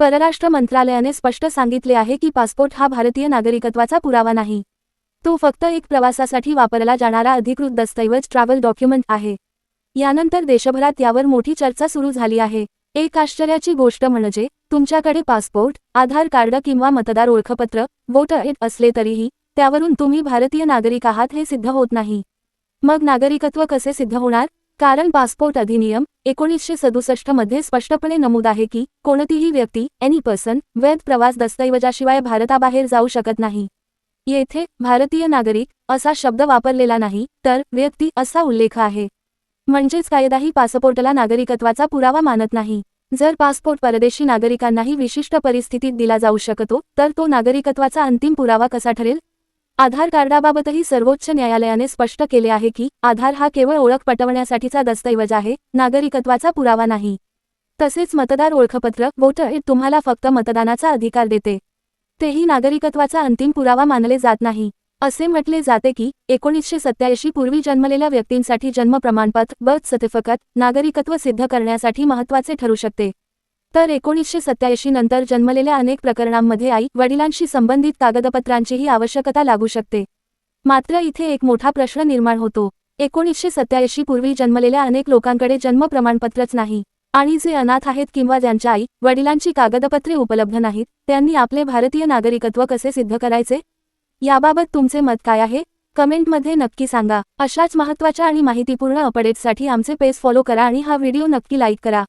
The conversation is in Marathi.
परराष्ट्र मंत्रालयाने स्पष्ट सांगितले आहे की पासपोर्ट हा भारतीय नागरिकत्वाचा पुरावा नाही. तो फक्त एक प्रवासासाठी वापरला जाणारा अधिकृत दस्तऐवज ट्रॅव्हल डॉक्युमेंट आहे. यानंतर देशभरात यावर मोठी चर्चा सुरू झाली आहे. एक आश्चर्याची गोष्ट म्हणजे तुमच्याकडे पासपोर्ट, आधार कार्ड किंवा मतदार ओळखपत्र, वोटर आयडी असले तरीही त्यावरून तुम्ही भारतीय नागरिक आहात हे सिद्ध होत नाही. मग नागरिकत्व कसे सिद्ध होणार? कारण पासपोर्ट अधिनियम 1967 मध्ये स्पष्टपणे नमूद आहे की कोणतीही व्यक्ती एनी पर्सन वैध प्रवास दस्तऐवजाशिवाय भारताबाहेर जाऊ शकत नाही. येथे भारतीय नागरिक असा शब्द वापरलेला नाही, तर व्यक्ती असा उल्लेख आहे. म्हणजेच कायदाही पासपोर्टला नागरिकत्वाचा पुरावा मानत नाही. जर पासपोर्ट परदेशी नागरिकांनाही विशिष्ट परिस्थितीत दिला जाऊ शकतो, तर तो नागरिकत्वाचा अंतिम पुरावा कसा ठरेल? आधार कार्डाबाबतही सर्वोच्च न्यायालयाने स्पष्ट केले आहे की आधार हा केवळ ओळख पटवण्यासाठीचा दस्तऐवज आहे, नागरिकत्वाचा पुरावा नाही. तसेच मतदार ओळखपत्र, वोटर आयडी तुम्हाला फक्त मतदानाचा अधिकार देते. तेही नागरिकत्वाचा अंतिम पुरावा मानले जात नाही. असे म्हटले जाते की 1987 पूर्वी जन्मलेल्या व्यक्तींसाठी जन्म प्रमाणपत्र बर्थ सर्टिफिकेट नागरिकत्व सिद्ध करण्यासाठी महत्त्वाचे ठरू शकते. तर 1987 नंतर जन्मलेल्या अनेक प्रकरणांमध्ये आई वडिलांशी संबंधित कागदपत्रांचीही आवश्यकता लागू शकते. मात्र इथे एक मोठा प्रश्न निर्माण होतो. 1987 पूर्वी जन्मलेल्या अनेक लोकांकडे जन्म प्रमाणपत्रच नाही, आणि जे अनाथ आहेत किंवा ज्यांच्या आई वडिलांची कागदपत्रे उपलब्ध नाहीत, त्यांनी आपले भारतीय नागरिकत्व कसे सिद्ध करायचे? याबाबत तुमचे मत काय आहे? कमेंटमध्ये नक्की सांगा. अशाच महत्त्वाच्या आणि माहितीपूर्ण अपडेट्ससाठी आमचे पेज फॉलो करा आणि हा व्हिडिओ नक्की लाईक करा.